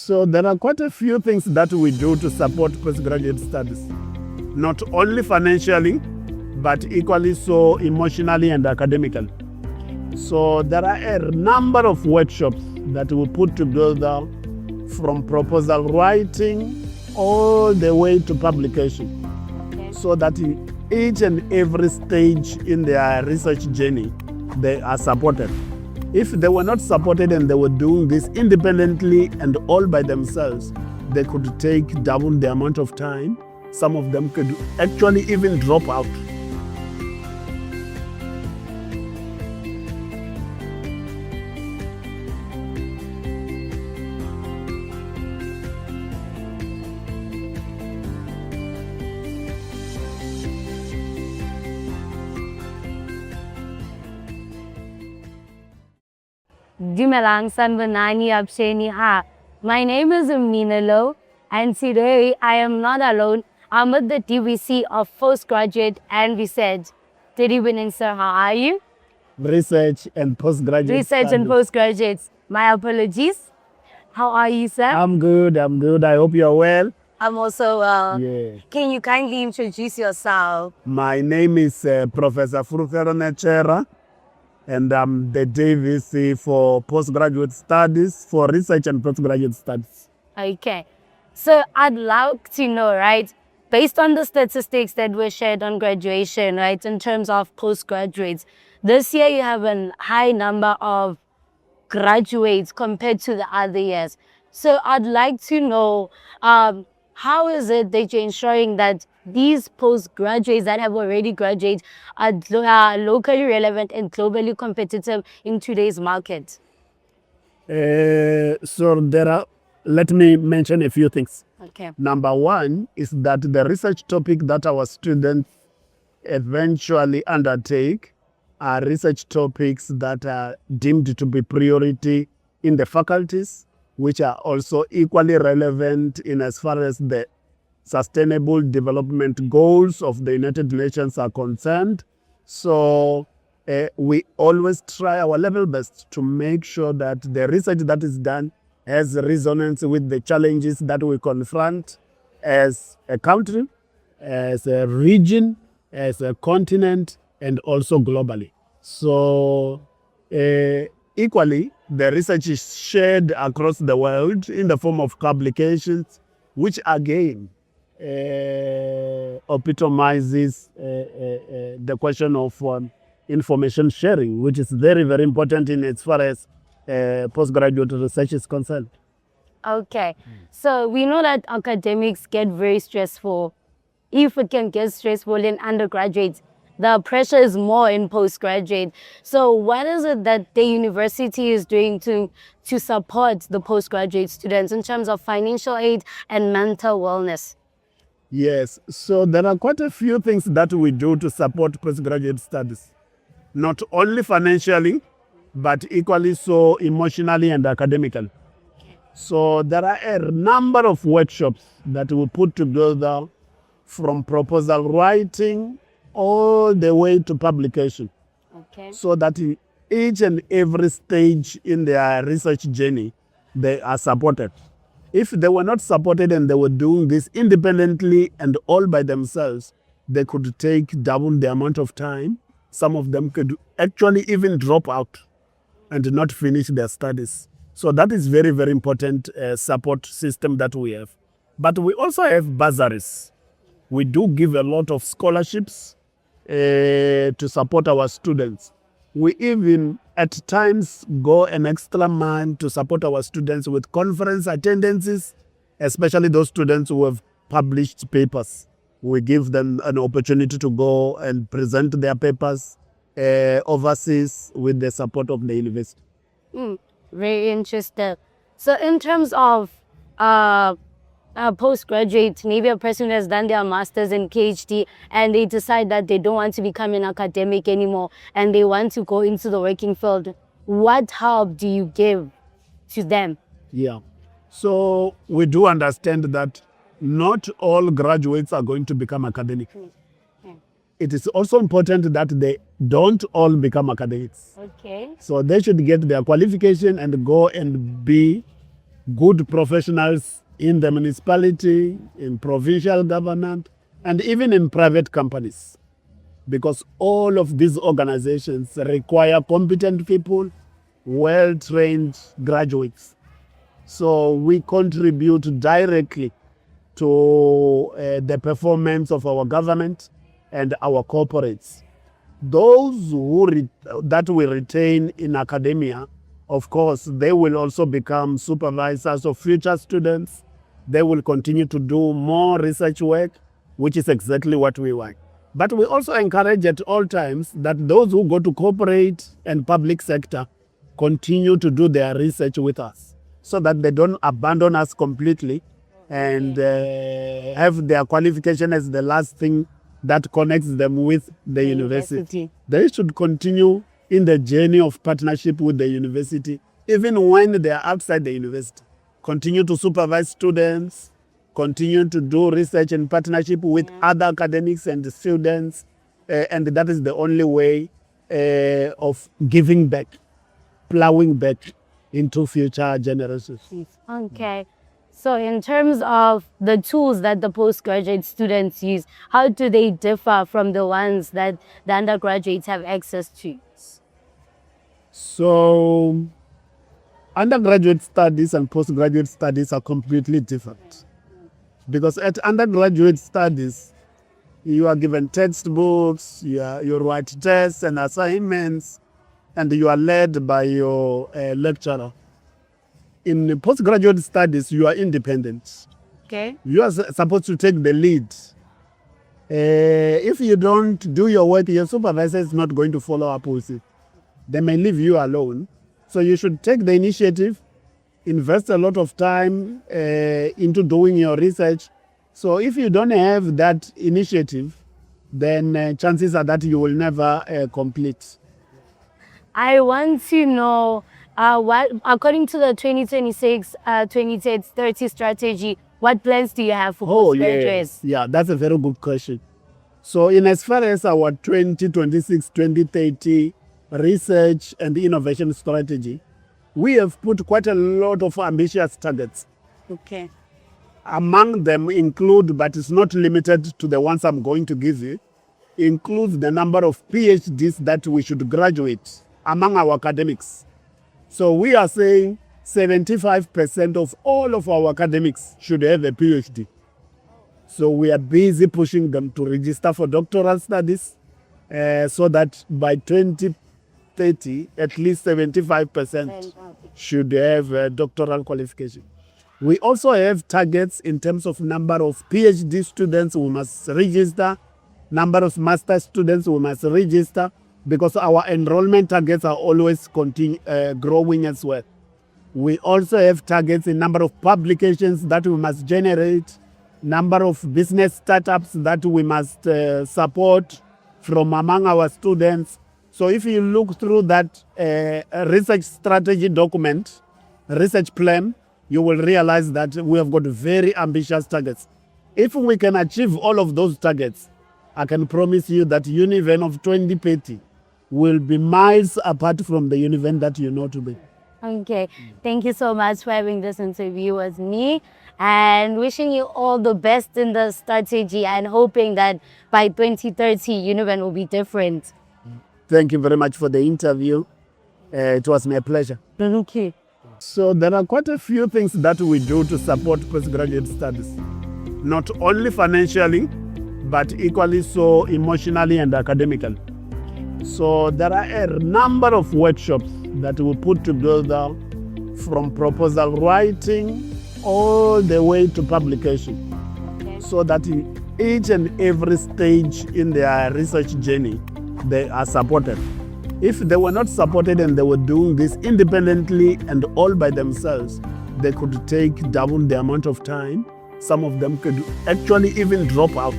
So there are quite a few things that we do to support postgraduate studies, not only financially, but equally so emotionally and academically. So there are a number of workshops that we put together, from proposal writing all the way to publication, so that in each and every stage in their research journey, they are supported. If they were not supported and they were doing this independently and all by themselves, they could take double the amount of time. Some of them could actually even drop out. Dumelang Sanvanani Absheni Ha. My name is Amina Lo, and today I am not alone. I'm with the DVC of Postgraduate and Research. Good evening, sir. How are you? Research and postgraduate Research studies. and postgraduates. My apologies. How are you, sir? I'm good. I hope you're well. I'm also well. Yeah. Can you kindly introduce yourself? My name is Professor Fulufhelo Netswera, and I'm the DVC for postgraduate studies, for research and postgraduate studies. Okay. So I'd like to know, right, based on the statistics that were shared on graduation, right, in terms of postgraduates, this year you have a high number of graduates compared to the other years. So I'd like to know, how is it that you're ensuring that these postgraduates that have already graduated are locally relevant and globally competitive in today's market? Let me mention a few things. Okay. Number one is that the research topic that our students eventually undertake are research topics that are deemed to be priority in the faculties, which are also equally relevant in as far as the Sustainable Development Goals of the United Nations are concerned. So we always try our level best to make sure that the research that is done has resonance with the challenges that we confront as a country, as a region, as a continent, and also globally. So equally, the research is shared across the world in the form of publications, which again epitomizes the question of information sharing, which is very, very important in as far as postgraduate research is concerned. Okay. So we know that academics get very stressful. If it can get stressful in undergraduates, the pressure is more in postgraduate. So what is it that the university is doing to support the postgraduate students in terms of financial aid and mental wellness? Yes, so there are quite a few things that we do to support postgraduate studies, not only financially, but equally so emotionally and academically. So there are a number of workshops that we put together, from proposal writing all the way to publication, so that in each and every stage in their research journey, they are supported. If they were not supported and they were doing this independently and all by themselves, they could take double the amount of time. Some of them could actually even drop out and not finish their studies. So that is very, very important support system that we have. But we also have bursaries. We do give a lot of scholarships to support our students. We even at times go an extra mile to support our students with conference attendances, especially those students who have published papers. We give them an opportunity to go and present their papers overseas with the support of the university. Very interesting. So in terms of postgraduate, maybe a person who has done their master's and PhD and they decide that they don't want to become an academic anymore and they want to go into the working field, what help do you give to them? Yeah. So we do understand that not all graduates are going to become academic. It is also important that they don't all become academics. Okay. So they should get their qualification and go and be good professionals in the municipality, in provincial government, and even in private companies. Because all of these organizations require competent people, well-trained graduates. So we contribute directly to the performance of our government and our corporates. Those that we retain in academia, of course, they will also become supervisors of future students. They will continue to do more research work, which is exactly what we want. But we also encourage at all times that those who go to corporate and public sector continue to do their research with us so that they don't abandon us completely and have their qualification as the last thing that connects them with the university. They should continue in the journey of partnership with the university, even when they are outside the university. Continue to supervise students, continue to do research in partnership with other academics and students, and that is the only way of giving back, plowing back into future generations. Okay. So in terms of the tools that the postgraduate students use, how do they differ from the ones that the undergraduates have access to? So undergraduate studies and postgraduate studies are completely different. Because at undergraduate studies, you are given textbooks, you write tests and assignments, and you are led by your lecturer. In postgraduate studies, you are independent. Okay. You are supposed to take the lead. If you don't do your work, your supervisor is not going to follow up with it. They may leave you alone. So you should take the initiative, invest a lot of time into doing your research. So if you don't have that initiative, then chances are that you will never complete. I want to know, what, according to the 2026-2030 strategy, what plans do you have for postgraduates? Yeah, that's a very good question. So in as far as our 2026-2030 research and innovation strategy, we have put quite a lot of ambitious targets. Okay. Among them include, but it's not limited to the ones I'm going to give you, includes the number of PhDs that we should graduate among our academics. So we are saying 75% of all of our academics should have a PhD. So we are busy pushing them to register for doctoral studies so that by 2030, at least 75% should have a doctoral qualification. We also have targets in terms of number of PhD students we must register, number of master students we must register, because our enrollment targets are always growing as well. We also have targets in number of publications that we must generate, number of business startups that we must support from among our students. So if you look through that research strategy document, research plan, you will realize that we have got very ambitious targets. If we can achieve all of those targets, I can promise you that Univen of 2030 will be miles apart from the Univen that you know today. Okay. Thank you so much for having this interview with me, and wishing you all the best in the strategy, and hoping that by 2030, Univen will be different. Thank you very much for the interview. It was my pleasure. Okay. So there are quite a few things that we do to support postgraduate studies, not only financially, but equally so emotionally and academically. So there are a number of workshops that we put together, from proposal writing all the way to publication, so that in each and every stage in their research journey, they are supported. If they were not supported and they were doing this independently and all by themselves, they could take double the amount of time. Some of them could actually even drop out.